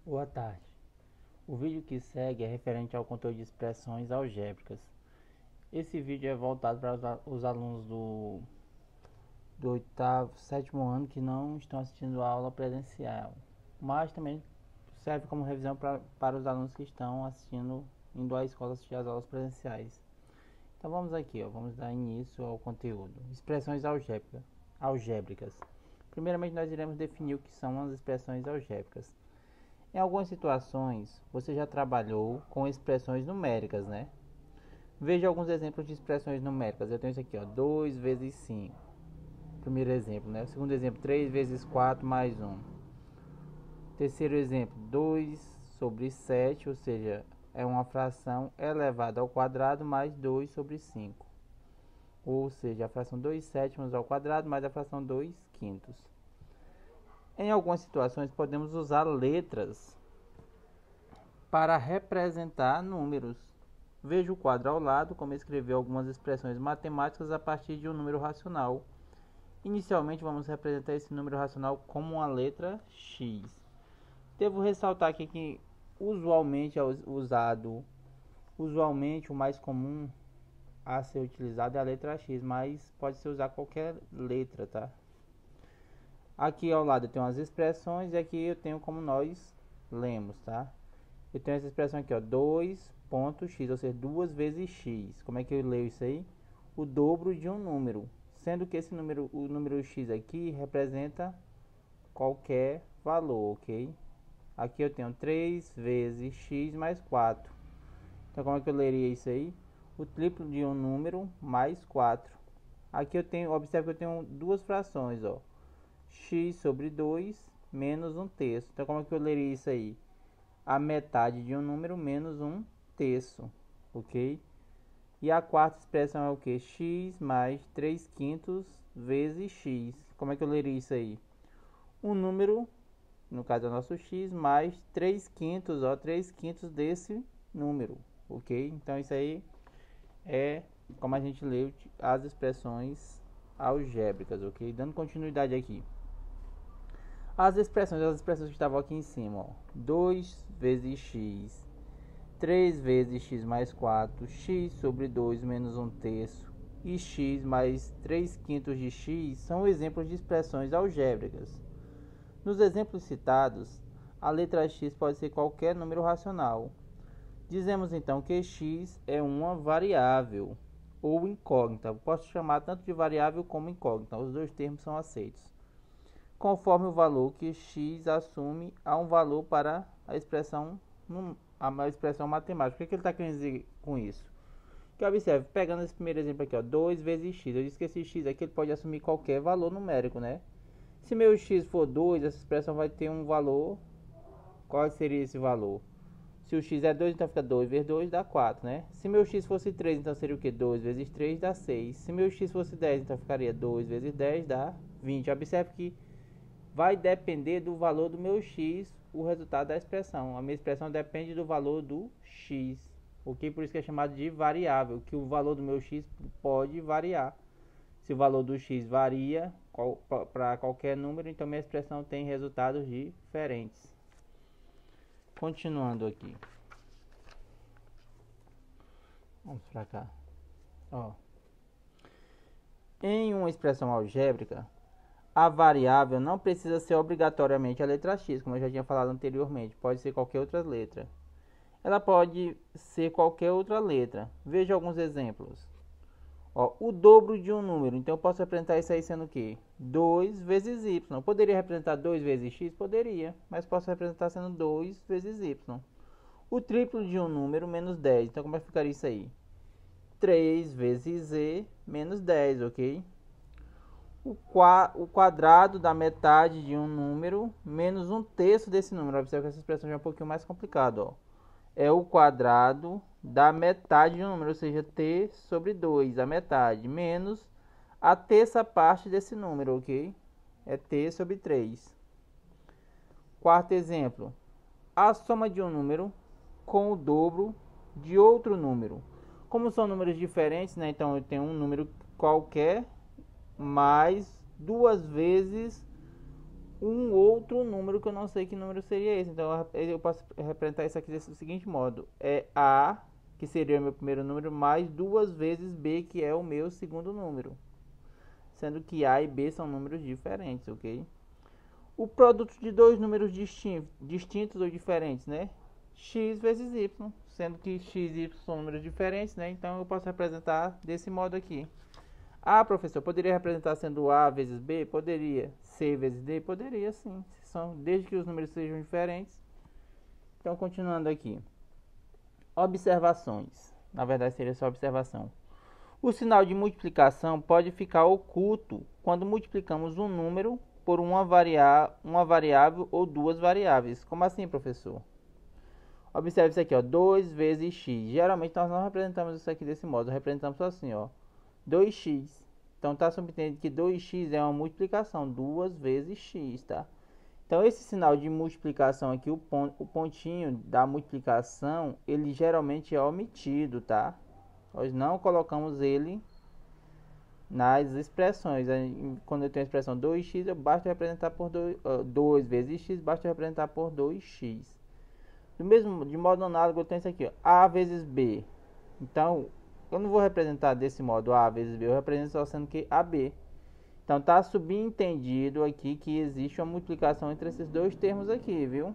Boa tarde. O vídeo que segue é referente ao controle de expressões algébricas. Esse vídeo é voltado para os alunos do oitavo, sétimo ano que não estão assistindo a aula presencial, mas também serve como revisão para os alunos que estão assistindo, indo à escola assistir às aulas presenciais. Então vamos aqui, vamos dar início ao conteúdo. Expressões algébricas. Primeiramente nós iremos definir o que são as expressões algébricas. Em algumas situações, você já trabalhou com expressões numéricas, né? Veja alguns exemplos de expressões numéricas. Eu tenho isso aqui, 2 vezes 5. Primeiro exemplo, né? O segundo exemplo, 3 vezes 4 mais 1. Terceiro exemplo, 2 sobre 7, ou seja, é uma fração elevada ao quadrado mais 2 sobre 5. Ou seja, a fração 2 sétimos ao quadrado mais a fração 2 quintos. Em algumas situações, podemos usar letras para representar números. Veja o quadro ao lado, como escrever algumas expressões matemáticas a partir de um número racional. Inicialmente, vamos representar esse número racional como uma letra x. Devo ressaltar aqui que usualmente o mais comum a ser utilizado é a letra x, mas pode ser usar qualquer letra, tá? Aqui ao lado eu tenho as expressões e aqui eu tenho como nós lemos, tá? Eu tenho essa expressão aqui, 2.x, ou seja, 2 vezes x. Como é que eu leio isso aí? O dobro de um número, sendo que esse número, o número x aqui representa qualquer valor, ok? Aqui eu tenho 3 vezes x mais 4. Então como é que eu leria isso aí? O triplo de um número mais 4. Aqui eu tenho, observe que eu tenho duas frações, x sobre 2 menos 1/3. Então como é que eu leria isso aí? A metade de um número menos 1/3, ok? E a quarta expressão é o que? X mais 3 quintos vezes x. Como é que eu leria isso aí? Um número, no caso é o nosso x, mais 3 quintos, 3 quintos desse número, ok? Então isso aí é como a gente lê as expressões algébricas, ok? Dando continuidade aqui. As expressões que estavam aqui em cima, 2 vezes x, 3 vezes x mais 4, x sobre 2 menos 1/3 e x mais 3 quintos de x são exemplos de expressões algébricas. Nos exemplos citados, a letra x pode ser qualquer número racional. Dizemos então que x é uma variável ou incógnita. Posso chamar tanto de variável como incógnita, os dois termos são aceitos. Conforme o valor que x assume a um valor para a expressão matemática. O que ele está querendo dizer com isso? Que observe, pegando esse primeiro exemplo aqui, 2 vezes x. Eu disse que esse x aqui ele pode assumir qualquer valor numérico, né? Se meu x for 2, essa expressão vai ter um valor. Qual seria esse valor? Se o x é 2, então fica 2 vezes 2 dá 4, né? Se meu x fosse 3, então seria o que? 2 vezes 3 dá 6. Se meu x fosse 10, então ficaria 2 vezes 10 dá 20. Observe que vai depender do valor do meu x o resultado da expressão. A minha expressão depende do valor do x, ok? Por isso que é chamado de variável, que o valor do meu x pode variar. Se o valor do x varia para qualquer número, então minha expressão tem resultados diferentes. Continuando aqui. Vamos para cá. Em uma expressão algébrica, a variável não precisa ser obrigatoriamente a letra x, como eu já tinha falado anteriormente. Pode ser qualquer outra letra. Ela pode ser qualquer outra letra. Veja alguns exemplos. O dobro de um número. Então eu posso representar isso aí sendo o quê? 2 vezes y. Poderia representar 2 vezes x? Poderia. Mas posso representar sendo 2 vezes y. O triplo de um número menos 10. Então como é que ficaria isso aí? 3 vezes z menos 10, ok? O quadrado da metade de um número menos 1/3 desse número. Observe que essa expressão já é um pouquinho mais complicada. É o quadrado da metade de um número, ou seja, t sobre 2, a metade, menos a terça parte desse número, ok? É t sobre 3. Quarto exemplo. A soma de um número com o dobro de outro número. Como são números diferentes, né? Então eu tenho um número qualquer mais 2 vezes um outro número que eu não sei que número seria esse. Então eu posso representar isso aqui desse seguinte modo. É A, que seria o meu primeiro número, mais 2 vezes B, que é o meu segundo número. Sendo que A e B são números diferentes, ok? O produto de dois números distintos ou diferentes, né? X vezes Y. Sendo que X e Y são números diferentes, né? Então eu posso representar desse modo aqui. Ah, professor, poderia representar sendo A vezes B? Poderia. C vezes D? Poderia, sim. Desde que os números sejam diferentes. Então, continuando aqui. Observações. Na verdade, seria só observação. O sinal de multiplicação pode ficar oculto quando multiplicamos um número por uma variável ou duas variáveis. Como assim, professor? Observe isso aqui, ó. 2 vezes x. Geralmente, nós não representamos isso aqui desse modo. Representamos só assim, ó. 2x. Então está subentendido que 2x é uma multiplicação, 2 vezes x, tá? Então esse sinal de multiplicação aqui, o pontinho da multiplicação, ele geralmente é omitido, tá? Nós não colocamos ele nas expressões. Quando eu tenho a expressão 2x, basta representar por 2 vezes x, basta representar por 2x. De modo análogo, eu tenho isso aqui, ó, a vezes b. Então, eu não vou representar desse modo A vezes B, eu represento só sendo que AB. Então está subentendido aqui que existe uma multiplicação entre esses dois termos aqui, viu?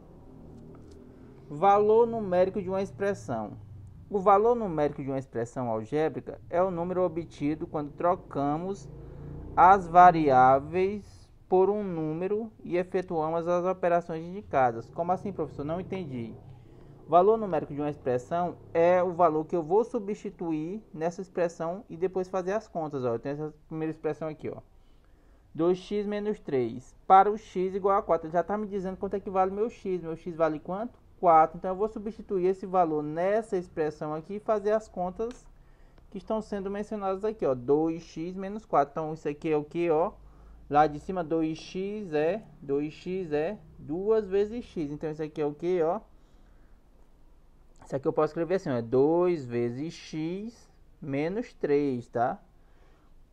Valor numérico de uma expressão. O valor numérico de uma expressão algébrica é o número obtido quando trocamos as variáveis por um número e efetuamos as operações indicadas. Como assim, professor? Não entendi. O valor numérico de uma expressão é o valor que eu vou substituir nessa expressão e depois fazer as contas. Ó. Eu tenho essa primeira expressão aqui, ó. 2x menos 3. Para o x igual a 4. Ele já está me dizendo quanto é que vale meu x. Meu x vale quanto? 4. Então, eu vou substituir esse valor nessa expressão aqui e fazer as contas que estão sendo mencionadas aqui, ó. 2x menos 4. Então, isso aqui é o que, ó? Lá de cima, 2x é 2 vezes x. Então, isso aqui é o que, ó? Isso aqui eu posso escrever assim, ó, é 2 vezes x menos 3, tá?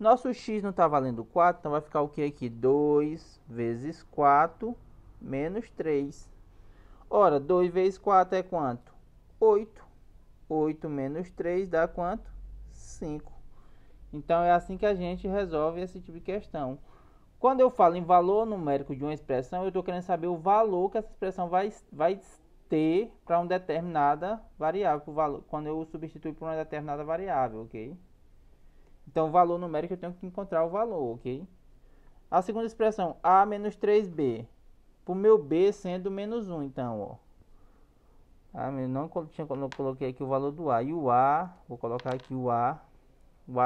Nosso x não está valendo 4, então vai ficar o que aqui? 2 vezes 4 menos 3. Ora, 2 vezes 4 é quanto? 8. 8 menos 3 dá quanto? 5. Então, é assim que a gente resolve esse tipo de questão. Quando eu falo em valor numérico de uma expressão, eu estou querendo saber o valor que essa expressão vai ter para uma determinada variável, quando eu substituo por uma determinada variável, ok? Então, o valor numérico eu tenho que encontrar o valor, ok? A segunda expressão, a menos 3b, por meu b sendo menos 1, então, ó. Eu não coloquei aqui o valor do a, e o a, vou colocar aqui o a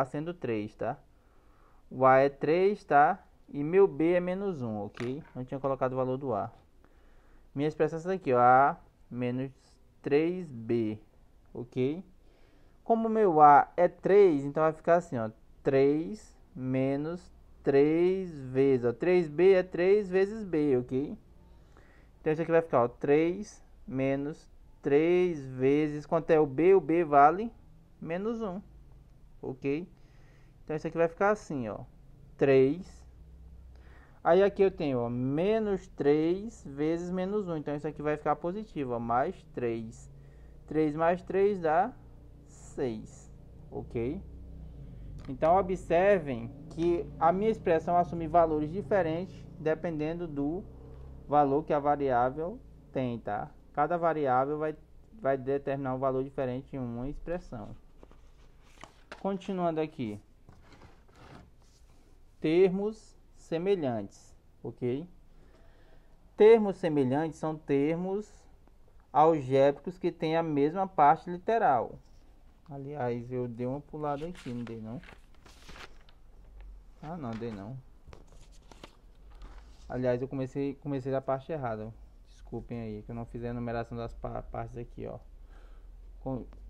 sendo 3, tá? O a é 3, tá? E meu b é menos 1, ok? Não tinha colocado o valor do a. Minha expressão é essa aqui, ó, a menos 3b, ok? Como meu a é 3, então vai ficar assim, ó, 3 menos 3 vezes, ó, 3b é 3 vezes b, ok? Então isso aqui vai ficar, ó, 3 menos 3 vezes, quanto é o b vale menos 1, ok? Então isso aqui vai ficar assim, ó, 3. Aí aqui eu tenho, ó, menos 3 vezes menos 1. Então isso aqui vai ficar positivo, ó, mais 3. 3 mais 3 dá 6, ok? Então observem que a minha expressão assume valores diferentes dependendo do valor que a variável tem, tá? Cada variável vai determinar um valor diferente em uma expressão. Continuando aqui. Termos semelhantes, ok? Termos semelhantes são termos algébricos que têm a mesma parte literal. Aliás, eu dei uma pulada aqui, não dei não? Ah, não, dei não. Aliás, eu comecei da parte errada. Desculpem aí, que eu não fiz a numeração das partes aqui, ó.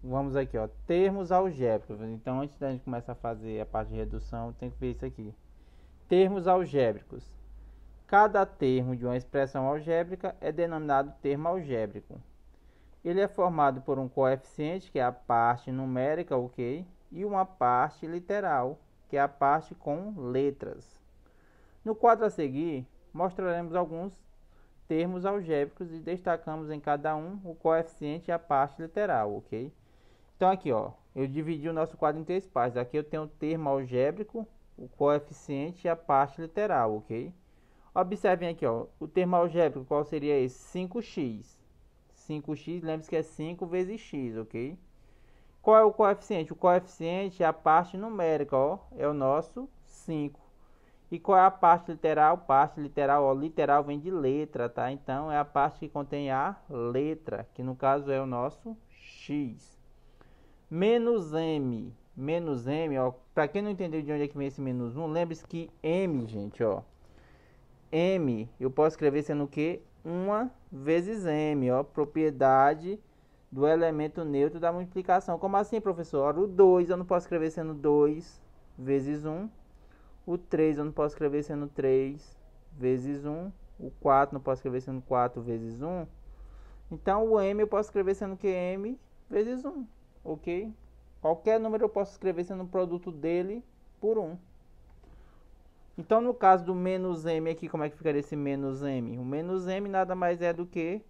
Vamos aqui, ó. Termos algébricos. Então, antes da gente começar a fazer a parte de redução, tem que ver isso aqui. Termos algébricos. Cada termo de uma expressão algébrica é denominado termo algébrico. Ele é formado por um coeficiente, que é a parte numérica, ok? E uma parte literal, que é a parte com letras. No quadro a seguir, mostraremos alguns termos algébricos e destacamos em cada um o coeficiente e a parte literal, ok? Então aqui, ó, eu dividi o nosso quadro em 3 partes. Aqui eu tenho o termo algébrico, o coeficiente e a parte literal, ok? Observem aqui, ó, o termo algébrico, qual seria esse? 5x. 5x, lembre-se que é 5 vezes x, ok? Qual é o coeficiente? O coeficiente é a parte numérica, ó, é o nosso 5. E qual é a parte literal? Parte literal, ó, literal vem de letra, tá? Então, é a parte que contém a letra, que no caso é o nosso x. Menos m. Menos m, ó, para quem não entendeu de onde é que vem esse menos 1, lembre-se que m, gente, ó, m, eu posso escrever sendo o quê? 1 vezes m, ó, propriedade do elemento neutro da multiplicação. Como assim, professor? Ora, o 2 eu não posso escrever sendo 2 vezes 1. O 3 eu não posso escrever sendo 3 vezes 1. O 4 não posso escrever sendo 4 vezes 1. Então, o m eu posso escrever sendo que m vezes 1, ok? Qualquer número eu posso escrever sendo o produto dele por 1. Então, no caso do menos m aqui, como é que ficaria esse menos m? O menos m nada mais é do que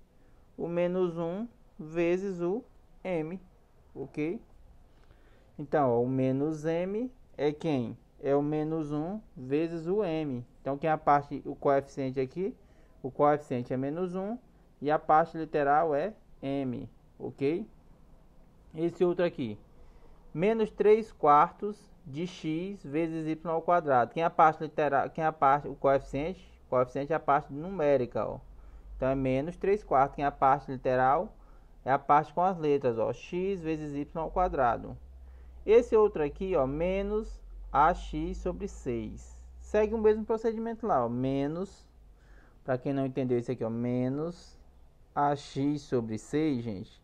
o menos 1 vezes o m, ok? Então, ó, o menos m é quem? É o menos 1 vezes o m. Então, quem é a parte, o coeficiente aqui? O coeficiente é menos 1 e a parte literal é m, ok? Esse outro aqui, menos 3 quartos de x vezes y ao quadrado. Quem é a parte literal? Quem é a parte, o coeficiente? O coeficiente é a parte numérica, ó. Então, é menos 3 quartos. Quem é a parte literal? É a parte com as letras, ó, x vezes y ao quadrado. Esse outro aqui, ó, menos ax sobre 6. Segue o mesmo procedimento lá, ó, menos, para quem não entendeu isso aqui, ó, menos ax sobre 6, gente,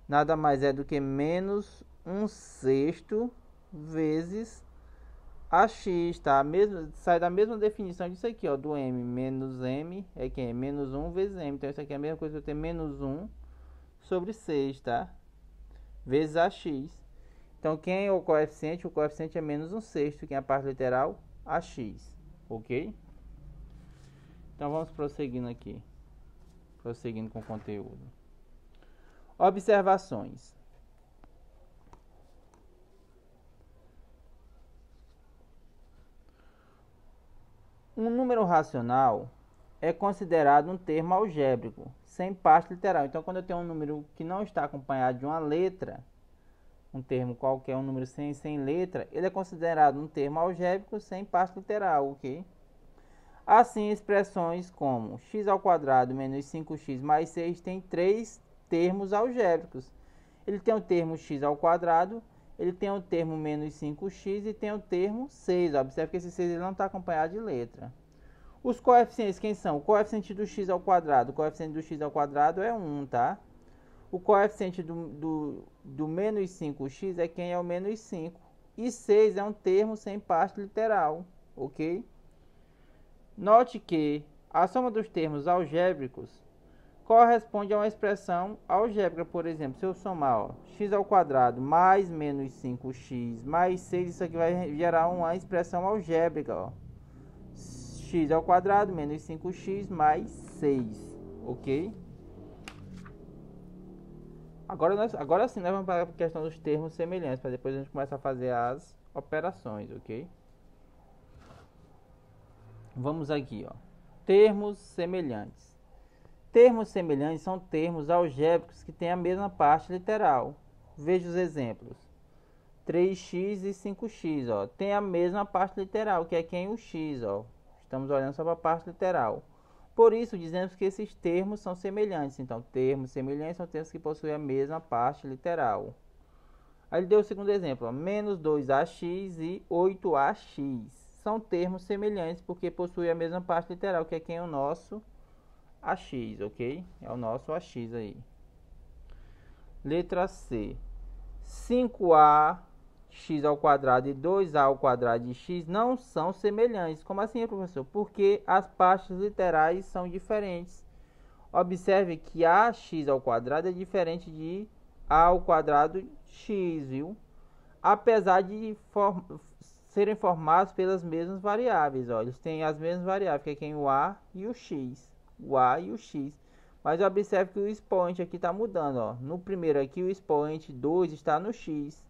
nada mais é do que menos 1/6 vezes ax, tá? Sai da mesma definição disso aqui, ó, do m. Menos m é quem? Menos 1 vezes m. Então, isso aqui é a mesma coisa que eu ter menos 1 sobre 6, tá? Vezes ax. Então, quem é o coeficiente? O coeficiente é menos 1/6. Quem é a parte literal? Ax. Ok? Então, vamos prosseguindo aqui. Prosseguindo com o conteúdo. Observações. Um número racional é considerado um termo algébrico, sem parte literal. Então, quando eu tenho um número que não está acompanhado de uma letra, um termo qualquer, um número sem letra, ele é considerado um termo algébrico sem parte literal, ok? Assim, expressões como x ao quadrado menos 5x mais 6 tem 3 termos algébricos. Ele tem o termo x ao quadrado, ele tem o termo menos 5x e tem o termo 6. Observe que esse 6 ele não está acompanhado de letra. Os coeficientes, quem são? O coeficiente do x ao quadrado. O coeficiente do x ao quadrado é 1, tá? O coeficiente do menos 5x é quem é o menos 5. E 6 é um termo sem parte literal, ok? Note que a soma dos termos algébricos corresponde a uma expressão algébrica. Por exemplo, se eu somar, ó, x ao quadrado mais menos 5x mais 6, isso aqui vai gerar uma expressão algébrica, ó. X ao quadrado menos 5x mais 6, ok? Agora sim, nós vamos para a questão dos termos semelhantes, para depois a gente começar a fazer as operações, ok? Vamos aqui, ó. Termos semelhantes. Termos semelhantes são termos algébricos que têm a mesma parte literal. Veja os exemplos. 3x e 5x, ó, tem a mesma parte literal, que é quem? O x, ó. Estamos olhando só para a parte literal. Por isso, dizemos que esses termos são semelhantes. Então, termos semelhantes são termos que possuem a mesma parte literal. Aí ele deu o segundo exemplo, ó, menos 2ax e 8ax. São termos semelhantes porque possuem a mesma parte literal, que é quem? O nosso ax, ok? É o nosso ax aí. Letra C. 5a x ao quadrado e 2a ao quadrado de x não são semelhantes. Como assim, professor? Porque as partes literais são diferentes. Observe que ax ao quadrado é diferente de a ao quadrado x, viu? Apesar de serem formados pelas mesmas variáveis, ó. Eles têm as mesmas variáveis, que é o A e o X. O A e o X. Mas observe que o expoente aqui está mudando, ó. No primeiro aqui, o expoente 2 está no X.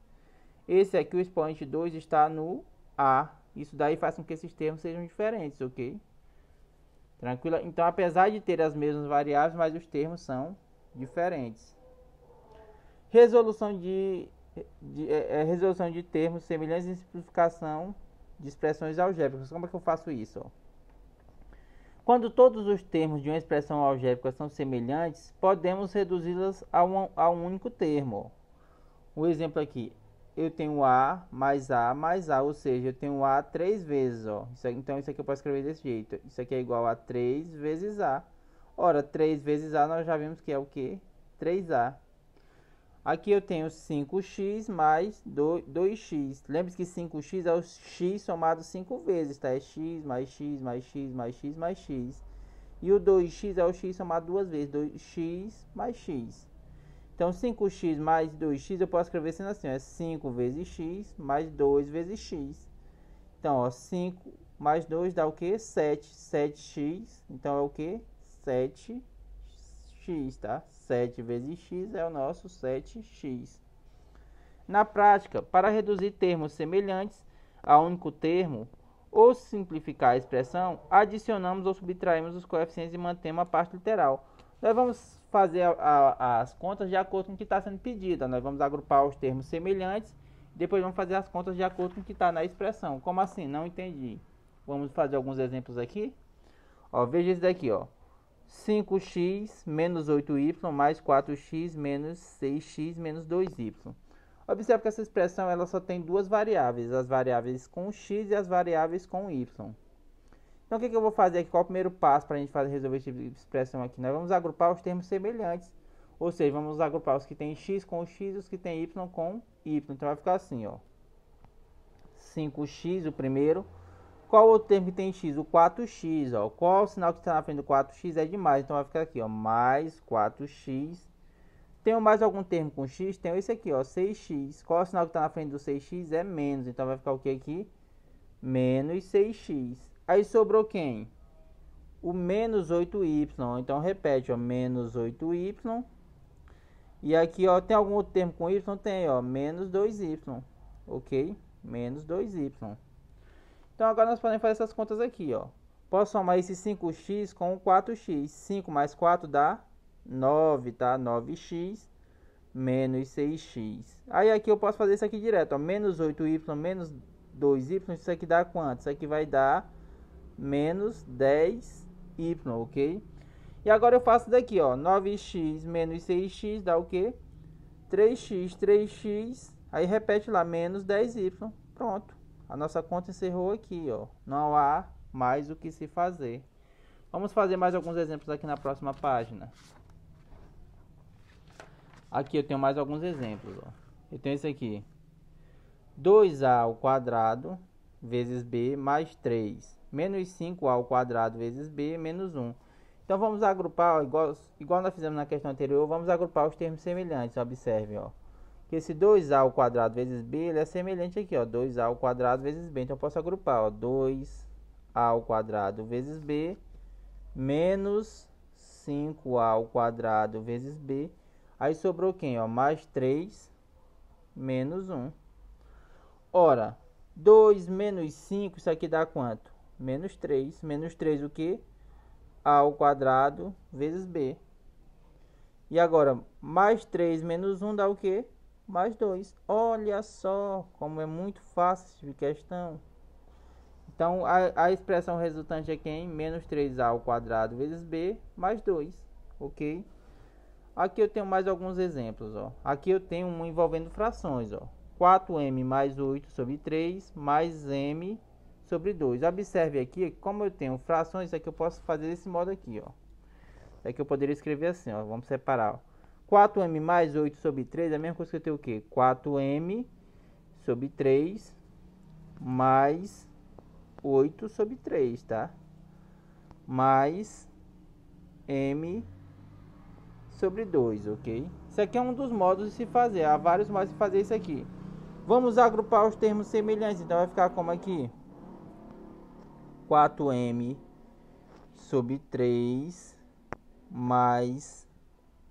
Esse aqui, o expoente 2 está no A. Isso daí faz com que esses termos sejam diferentes, ok? Tranquilo? Então, apesar de ter as mesmas variáveis, mas os termos são diferentes. Resolução de termos semelhantes e simplificação de expressões algébricas. Como é que eu faço isso? Ó? Quando todos os termos de uma expressão algébrica são semelhantes, podemos reduzi-las a um único termo. O exemplo aqui, eu tenho A mais A mais A, ou seja, eu tenho A 3 vezes. Ó. Então, isso aqui eu posso escrever desse jeito. Isso aqui é igual a 3 vezes A. Ora, 3 vezes A nós já vimos que é o quê? 3A. Aqui eu tenho 5x mais 2x. Lembre-se que 5x é o x somado 5 vezes, tá? É x mais x mais x mais x mais x. E o 2x é o x somado 2 vezes, 2x mais x. Então, 5x mais 2x eu posso escrever sendo assim, ó, é 5 vezes x mais 2 vezes x. Então, ó, 5 mais 2 dá o quê? 7. 7x, então é o quê? 7x, tá? 7 vezes x é o nosso 7x. Na prática, para reduzir termos semelhantes a um único termo, ou simplificar a expressão, adicionamos ou subtraímos os coeficientes e mantemos a parte literal. Nós vamos fazer as contas de acordo com o que está sendo pedido. Nós vamos agrupar os termos semelhantes, depois vamos fazer as contas de acordo com o que está na expressão. Como assim? Não entendi. Vamos fazer alguns exemplos aqui. Ó, veja esse daqui, ó. 5x menos 8y mais 4x menos 6x menos 2y. Observe que essa expressão ela só tem duas variáveis, as variáveis com x e as variáveis com y. Então, o que eu vou fazer aqui? Qual é o primeiro passo para a gente resolver essa expressão aqui? Nós vamos agrupar os termos semelhantes, ou seja, vamos agrupar os que tem x com x e os que tem y com y. Então, vai ficar assim, ó. 5x, o primeiro. Qual o outro termo que tem x? O 4x, ó. Qual o sinal que está na frente do 4x? É de mais, então vai ficar aqui, ó, mais 4x. Tenho mais algum termo com x? Tenho esse aqui, ó, 6x. Qual o sinal que está na frente do 6x? É menos, então vai ficar o que aqui? Menos 6x. Aí sobrou quem? O menos 8y, então repete, ó, menos 8y. E aqui, ó, tem algum outro termo com y? Tem, ó, menos 2y, ok? Menos 2y. Então, agora nós podemos fazer essas contas aqui, ó. Posso somar esse 5x com o 4x. 5 mais 4 dá 9, tá? 9x menos 6x. Aí, aqui eu posso fazer isso aqui direto, ó. Menos 8y menos 2y, isso aqui dá quanto? Isso aqui vai dar menos 10y, ok? E agora eu faço daqui, ó. 9x menos 6x dá o quê? 3x, 3x. Aí, repete lá, menos 10y. Pronto. A nossa conta encerrou aqui, ó. Não há mais o que se fazer. Vamos fazer mais alguns exemplos aqui na próxima página. Aqui eu tenho mais alguns exemplos, ó. Eu tenho esse aqui. 2a ao quadrado vezes b mais 3. Menos 5a ao quadrado vezes b menos 1. Então vamos agrupar, ó, igual nós fizemos na questão anterior, vamos agrupar os termos semelhantes. Observe, ó. Que esse 2a ao quadrado vezes b, ele é semelhante aqui, ó, 2a ao quadrado vezes b. Então, eu posso agrupar, ó, 2a ao quadrado vezes b, menos 5a ao quadrado vezes b. Aí, sobrou quem, ó? Mais 3, menos 1. Ora, 2 menos 5, isso aqui dá quanto? Menos 3. Menos 3 o quê? A ao quadrado vezes b. E agora, mais 3 menos 1 dá o quê? Mais 2. Olha só como é muito fácil essa tipo de questão. Então, a expressão resultante é quem? Menos 3a ao quadrado vezes b mais 2. Ok? Aqui eu tenho mais alguns exemplos. Ó. Aqui eu tenho um envolvendo frações. Ó. 4m mais 8 sobre 3 mais m sobre 2. Observe aqui, como eu tenho frações, isso aqui eu posso fazer desse modo aqui. Ó. Isso aqui eu poderia escrever assim. Ó. Vamos separar. Ó. 4m mais 8 sobre 3 é a mesma coisa que eu tenho o quê? 4m sobre 3 mais 8 sobre 3, tá? Mais m sobre 2, ok? Isso aqui é um dos modos de se fazer. Há vários modos de fazer isso aqui. Vamos agrupar os termos semelhantes. Então vai ficar como aqui? 4m sobre 3 mais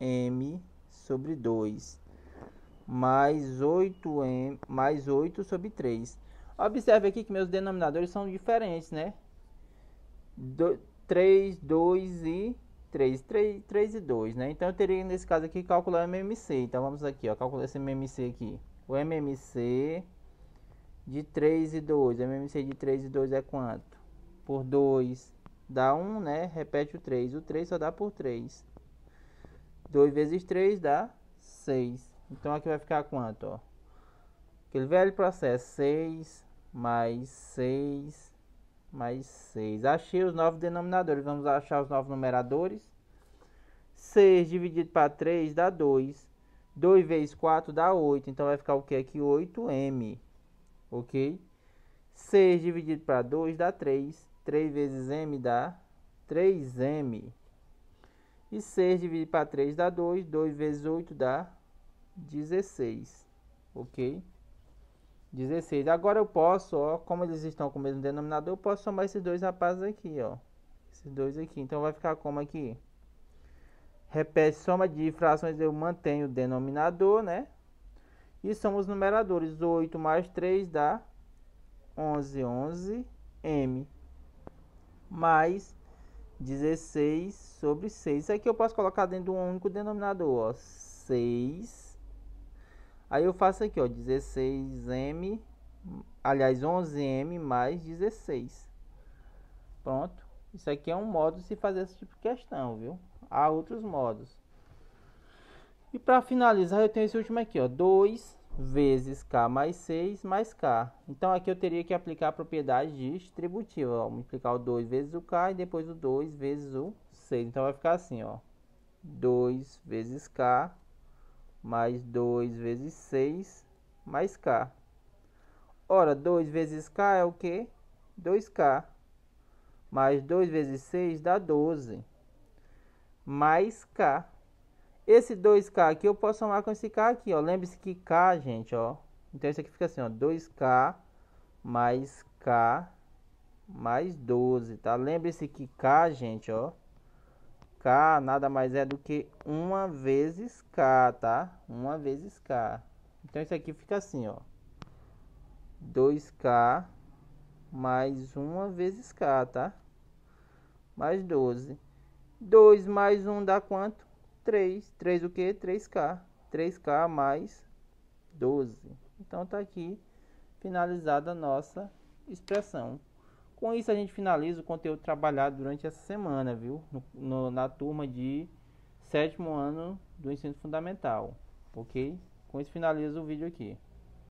m sobre 2 mais 8m mais 8 sobre 3. Observe aqui que meus denominadores são diferentes, né? 3, 2 e 3. 3 e 2, né? Então eu teria nesse caso aqui calcular o MMC. Então vamos aqui, ó, calcular esse MMC aqui. O MMC de 3 e 2. O MMC de 3 e 2 é quanto? Por 2 dá 1, né? Repete o 3. O 3 só dá por 3. 2 vezes 3 dá 6. Então aqui vai ficar quanto, ó? Aquele velho processo. 6 mais 6 mais 6. Achei os 9 denominadores. Vamos achar os 9 numeradores. 6 dividido para 3 dá 2. 2 vezes 4 dá 8. Então vai ficar o que aqui? 8m. Ok? 6 dividido para 2 dá 3. 3 vezes m dá 3m. E 6 dividido para 3 dá 2. 2 vezes 8 dá 16. Ok? 16. Agora eu posso, ó, como eles estão com o mesmo denominador, eu posso somar esses dois rapazes aqui, ó. Esses dois aqui. Então vai ficar como aqui? Repete soma de frações, eu mantenho o denominador, né? E somos os numeradores. 8 mais 3 dá 11, 11m. Mais 16 sobre 6. Isso aqui eu posso colocar dentro de um único denominador, ó. 6. Aí eu faço aqui, ó, 16m, aliás, 11m mais 16. Pronto. Isso aqui é um modo de se fazer esse tipo de questão, viu? Há outros modos. E para finalizar, eu tenho esse último aqui, ó, 2 vezes k mais 6 mais k. Então aqui eu teria que aplicar a propriedade distributiva, ó, multiplicar o 2 vezes o k e depois o 2 vezes o 6. Então vai ficar assim, ó, 2 vezes k mais 2 vezes 6 mais k. Ora, 2 vezes k é o que? 2k. Mais 2 vezes 6 dá 12. Mais k. Esse 2k aqui eu posso somar com esse k aqui, ó. Lembre-se que k, gente, ó. Então isso aqui fica assim, ó. 2k mais k mais 12, tá? Lembre-se que k, gente, ó. K nada mais é do que 1 vezes k, tá? 1 vezes k. Então isso aqui fica assim, ó. 2k mais 1 vezes k, tá? Mais 12. 2 mais 1 dá quanto? 3. 3 o que? 3k. 3k mais 12. Então tá aqui finalizada a nossa expressão. Com isso a gente finaliza o conteúdo trabalhado durante essa semana, viu? Na turma de 7º ano do ensino fundamental, ok? Com isso finaliza o vídeo aqui.